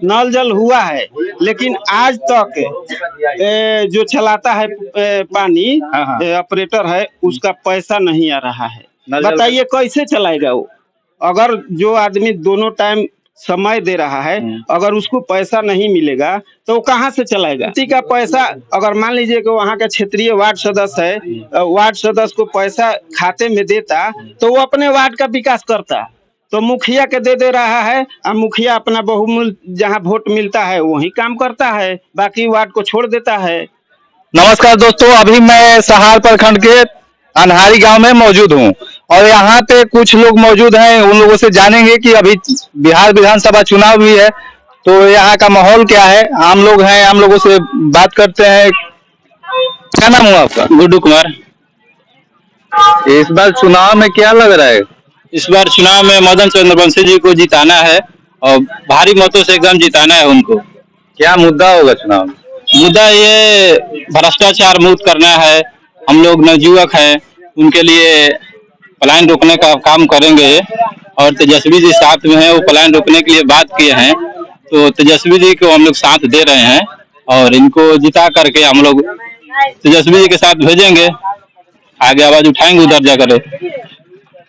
नल जल हुआ है, लेकिन आज तक जो चलाता है पानी ऑपरेटर है, उसका पैसा नहीं आ रहा है। बताइए कैसे चलाएगा वो? अगर जो आदमी दोनों टाइम समय दे रहा है, अगर उसको पैसा नहीं मिलेगा तो वो कहाँ से चलाएगा? किसी का पैसा, अगर मान लीजिए कि वहाँ का क्षेत्रीय वार्ड सदस्य है, वार्ड सदस्य को पैसा खाते में देता तो वो अपने वार्ड का विकास करता। तो मुखिया के दे रहा है, और मुखिया अपना बहुमूल्य जहाँ वोट मिलता है वही काम करता है, बाकी वार्ड को छोड़ देता है। नमस्कार दोस्तों, अभी मैं सहार प्रखंड के अनहारी गांव में मौजूद हूं और यहाँ पे कुछ लोग मौजूद हैं। उन लोगों से जानेंगे कि अभी बिहार विधानसभा चुनाव भी है तो यहाँ का माहौल क्या है। आम लोग हैं, आम लोगों से बात करते हैं। क्या नाम हुआ आपका? गुड्डू कुमार। इस बार चुनाव में क्या लग रहा है? इस बार चुनाव में मदन चंद्रवंशी जी को जिताना है और भारी मतों से एकदम जिताना है उनको। क्या मुद्दा होगा चुनाव में? मुद्दा ये भ्रष्टाचार मुक्त करना है। हम लोग नवयुवक हैं, उनके लिए पलायन रोकने का काम करेंगे और तेजस्वी जी साथ में है, वो पलायन रोकने के लिए बात किए हैं तो तेजस्वी जी को हम लोग साथ दे रहे हैं और इनको जिता करके हम लोग तेजस्वी जी के साथ भेजेंगे, आगे आवाज उठाएंगे उधर जाकर।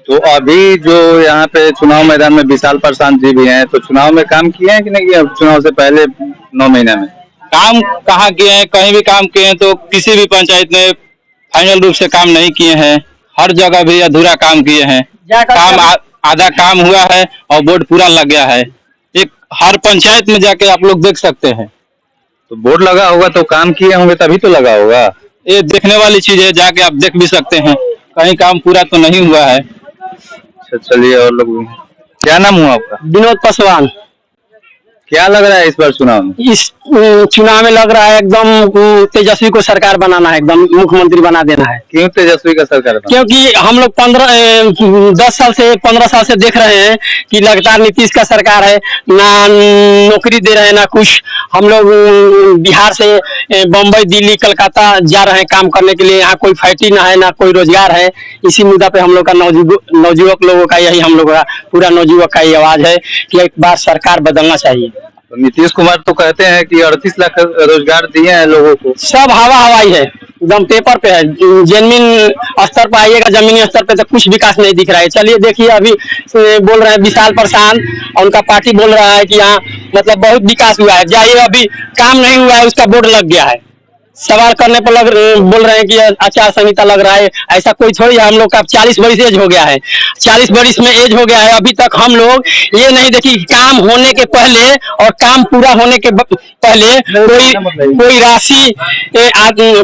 तो अभी जो यहाँ पे चुनाव मैदान में विशाल प्रशांत जी भी हैं, तो चुनाव में काम किए हैं कि नहीं किए? चुनाव से पहले 9 महीने में काम कहाँ किए हैं? कहीं भी काम किए हैं तो किसी भी पंचायत में फाइनल रूप से काम नहीं किए हैं। हर जगह भी अधूरा काम किए हैं। काम आधा काम हुआ है और बोर्ड पूरा लग गया है। एक हर पंचायत में जाके आप लोग देख सकते हैं। तो बोर्ड लगा होगा तो काम किए होंगे तभी तो लगा होगा। ये देखने वाली चीज है, जाके आप देख भी सकते हैं। कहीं काम पूरा तो नहीं हुआ है। चलिए, और लोग क्या नाम हुआ आपका? विनोद पासवान। क्या लग रहा है इस बार चुनाव में? इस चुनाव में लग रहा है एकदम तेजस्वी को सरकार बनाना है, एकदम मुख्यमंत्री बना देना है। क्यों तेजस्वी का सरकार बनाना? क्योंकि हम लोग 15 साल से देख रहे हैं कि लगातार नीतीश का सरकार है, ना नौकरी दे रहे हैं ना कुछ। हम लोग बिहार से बम्बई, दिल्ली, कलकत्ता जा रहे हैं काम करने के लिए। यहाँ कोई फैक्ट्री ना है, ना कोई रोजगार है। इसी मुद्दा पे हम लोग का नवयुवक लोगों का यही, हम लोग का पूरा नवयुवक का ये आवाज है कि एक बार सरकार बदलना चाहिए। तो नीतीश कुमार तो कहते हैं कि 38 लाख रोजगार दिए हैं लोगों को। सब हवाई है, एकदम पेपर पे है। जमीन स्तर पर आइएगा, जमीनी स्तर पे तो कुछ विकास नहीं दिख रहा है। चलिए देखिए, अभी बोल रहे हैं विशाल प्रशांत और उनका पार्टी बोल रहा है कि यहाँ मतलब बहुत विकास हुआ है। जाइए, अभी काम नहीं हुआ है, उसका बोर्ड लग गया है। सवाल करने पर बोल रहे हैं कि आचार संहिता लग रहा है। ऐसा कोई थोड़ी है। हम लोग का 40 बरिस एज हो गया है, 40 बरिस में एज हो गया है। अभी तक हम लोग ये नहीं देखी काम होने के पहले और काम पूरा होने के पहले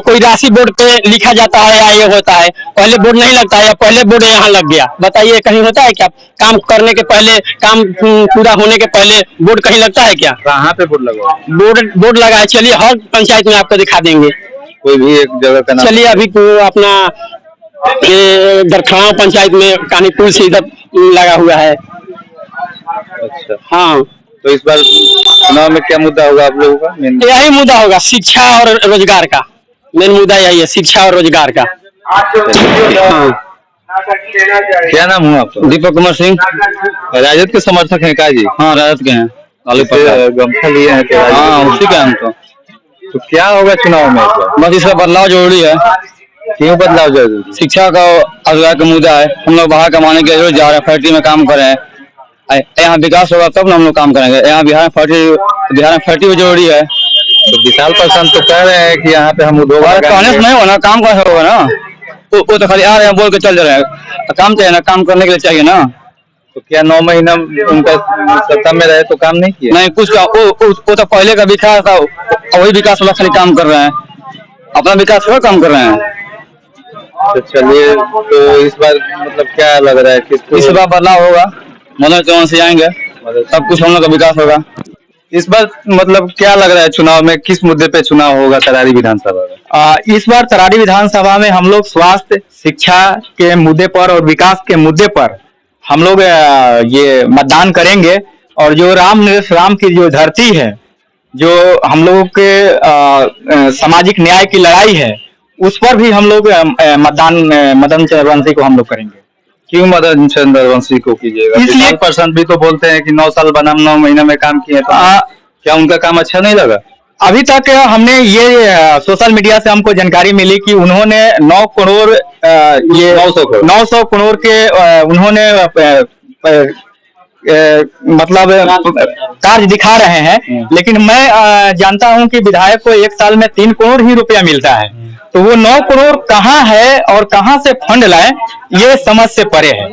कोई राशि बोर्ड पे लिखा जाता है या ये होता है। पहले बोर्ड नहीं लगता है, पहले बोर्ड यहाँ लग गया। बताइए, कहीं होता है क्या? काम करने के पहले, काम पूरा होने के पहले बोर्ड कहीं लगता है क्या? कहाँ पे बोर्ड लगा? बोर्ड लगा है। चलिए, हर पंचायत में आपको दिखा देंगे, कोई भी एक जगह का नाम। चलिए, अभी अपना दरखड़ाव पंचायत में कानीपुर से इधर लगा हुआ है। अच्छा, हाँ। तो इस बार चुनाव में क्या मुद्दा होगा आप लोगों का? यही मुद्दा होगा, शिक्षा और रोजगार का। मेन मुद्दा यही है, शिक्षा और रोजगार का। हाँ। क्या नाम हुआ आपका? दीपक कुमार सिंह। राजद के समर्थक हैं का जी? हाँ, राजद के हैं। गमछा लिए हैं तो? हाँ, उसी के हम तो क्या होगा चुनाव में? बस इसका बदलाव जरूरी है। क्यों बदलाव जरूरी? शिक्षा का रोजगार का मुद्दा है। हम लोग बाहर कमाने के लिए जा रहे हैं, फैक्ट्री में काम कर रहे हैं। यहाँ विकास होगा तब ना हम लोग काम करेंगे। यहाँ बिहार में फैक्ट्री जरूरी है। तो विशाल प्रशांत तो कह रहे हैं कि यहाँ पे हम उद्योग कहने से नहीं होना, काम कैसे होगा ना? वो तो खाली आ रहे हैं, बोल के चल रहे हैं। काम चाहिए ना, काम करने के लिए चाहिए ना। तो क्या 9 महीना उनका सत्ता में रहे तो काम नहीं किया? नहीं, कुछ का वो तो पहले का विकास था, वही विकास वाला खाली काम कर रहे हैं। अपना विकास थोड़ा काम कर रहे हैं। तो चलिए, तो इस बार मतलब क्या लग रहा है कि इस बार बदलाव होगा, मदन चौहान आएंगे, सब कुछ हम लोग का विकास होगा। इस बार मतलब क्या लग रहा है चुनाव में किस मुद्दे पे चुनाव होगा तरारी विधानसभा में? इस बार तरारी विधानसभा में हम लोग स्वास्थ्य, शिक्षा के मुद्दे पर और विकास के मुद्दे पर हम लोग ये मतदान करेंगे। और जो राम की जो धरती है, जो हम लोगों के सामाजिक न्याय की लड़ाई है, उस पर भी हम लोग मतदान मदन चंद्रवंशी को हम लोग करेंगे। क्यों मदन चंद्रवंशी को कीजिएगा? इसलिए 40% भी तो बोलते हैं कि 9 साल बना 9 महीने में काम किए। तो क्या उनका काम अच्छा नहीं लगा? अभी तक हमने ये सोशल मीडिया से हमको जानकारी मिली कि उन्होंने 9 करोड़ ये 900 करोड़ के उन्होंने मतलब कार्य दिखा रहे हैं, लेकिन मैं जानता हूं कि विधायक को 1 साल में 3 करोड़ ही रुपया मिलता है, तो वो 9 करोड़ कहाँ है और कहाँ से फंड लाए, ये समझ से परे है।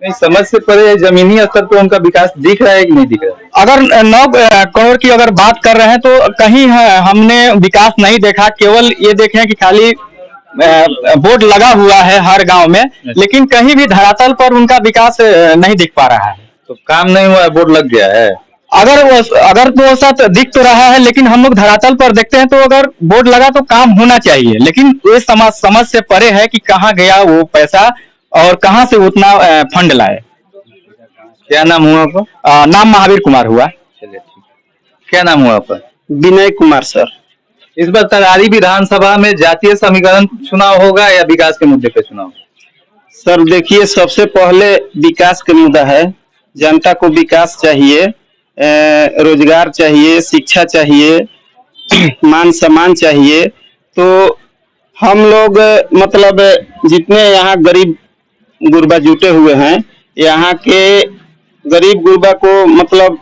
नहीं, समझ से परे जमीनी स्तर पर उनका विकास दिख रहा है कि नहीं दिख रहा है? अगर 9 करोड़ की अगर बात कर रहे हैं तो कहीं हमने विकास नहीं देखा, केवल ये देखे कि खाली बोर्ड लगा हुआ है हर गांव में, लेकिन कहीं भी धरातल पर उनका विकास नहीं दिख पा रहा है। तो काम नहीं हुआ है, बोर्ड लग गया है। अगर वो ऐसा दिख तो रहा है, लेकिन हम लोग धरातल पर देखते हैं तो अगर बोर्ड लगा तो काम होना चाहिए, लेकिन ये समझ से परे है कि कहाँ गया वो पैसा और कहाँ से उतना फंड लाए। क्या नाम हुआ आपका? नाम महावीर कुमार हुआ। चलिए ठीक। क्या नाम हुआ आपका? विनय कुमार सर। इस बार तरारी विधानसभा में जातीय समीकरण चुनाव होगा या विकास के मुद्दे पे चुनाव? सर देखिए, सबसे पहले विकास का मुद्दा है। जनता को विकास चाहिए, रोजगार चाहिए, शिक्षा चाहिए, मान सम्मान चाहिए। तो हम लोग मतलब जितने यहाँ गरीब गुरबा जुटे हुए हैं, यहाँ के गरीब गुरबा को मतलब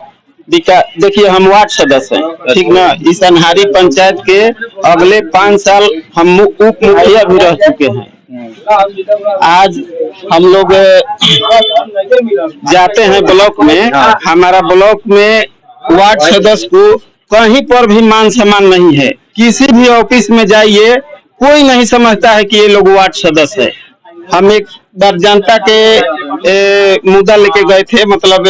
देखिए, हम वार्ड सदस्य हैं, ठीक ना। इस अनहारी पंचायत के अगले 5 साल हम उप मुखिया भी रह चुके हैं। आज हम लोग जाते हैं ब्लॉक में, हमारा ब्लॉक में वार्ड सदस्य को कहीं पर भी मान सम्मान नहीं है। किसी भी ऑफिस में जाइए, कोई नहीं समझता है कि ये लोग वार्ड सदस्य है। हम एक बार जनता के मुद्दा लेके गए थे, मतलब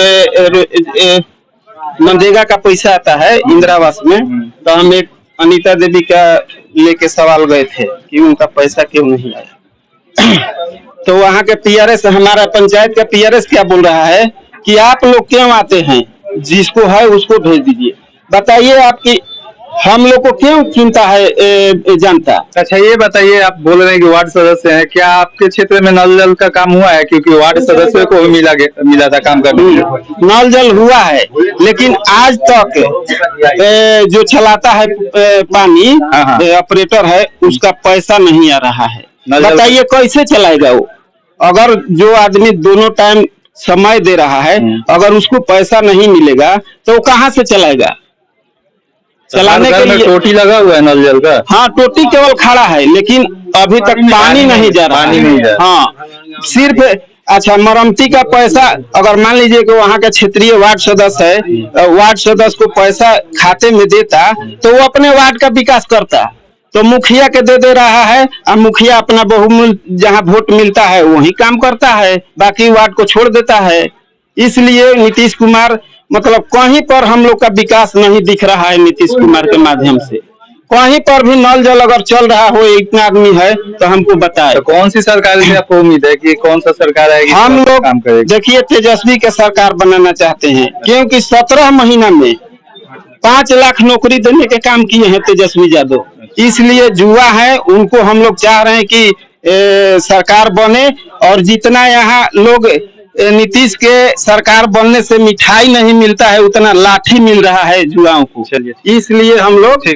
मनरेगा का पैसा आता है इंदिरा आवास में, तो हम एक अनीता देवी का लेके सवाल गए थे कि उनका पैसा क्यों नहीं आया। तो वहाँ के पीआरएस, हमारा पंचायत का पीआरएस क्या बोल रहा है कि आप लोग क्यों आते हैं, जिसको है उसको भेज दीजिए। बताइए आपकी हम लोग को क्यों चिंता है जनता। अच्छा ये बताइए, आप बोल रहे हैं कि वार्ड सदस्य हैं, क्या आपके क्षेत्र में नल जल का काम हुआ है? क्योंकि वार्ड सदस्य को भी मिला था काम करने के लिए। नल जल हुआ है, लेकिन आज तक जो चलाता है पानी, ऑपरेटर है, उसका पैसा नहीं आ रहा है। बताइए कैसे चलाएगा वो? अगर जो आदमी दोनों टाइम समय दे रहा है, अगर उसको पैसा नहीं मिलेगा तो वो कहाँ से चलाएगा? चलाने के लिए टोटी लगा हुआ है नल जल का। हाँ, टोटी केवल खड़ा है, लेकिन अभी तक पानी नहीं जा रहा है। हाँ, सिर्फ अच्छा मरम्मती का पैसा, अगर मान लीजिए कि वहाँ का क्षेत्रीय वार्ड सदस्य है, वार्ड सदस्य को पैसा खाते में देता तो वो अपने वार्ड का विकास करता। तो मुखिया के दे रहा है, और मुखिया अपना बहुमूल्य जहाँ वोट मिलता है वही काम करता है, बाकी वार्ड को छोड़ देता है। इसलिए नीतीश कुमार मतलब कहीं पर हम लोग का विकास नहीं दिख रहा है। नीतीश कुमार के माध्यम से कहीं पर भी नल जल अगर चल रहा हो, इतना आदमी है तो हमको बताए। तो कौन सी सरकार से आपको उम्मीद है कि कौन सा सरकार आएगी? हम लोग देखिए तेजस्वी के सरकार बनाना चाहते हैं, क्योंकि 17 महीना में 5 लाख नौकरी देने के काम किए हैं तेजस्वी यादव। इसलिए जुआ है, उनको हम लोग चाह रहे हैं कि सरकार बने, और जितना यहाँ लोग नीतीश के सरकार बनने से मिठाई नहीं मिलता है, उतना लाठी मिल रहा है जुआओं को। इसलिए हम लोग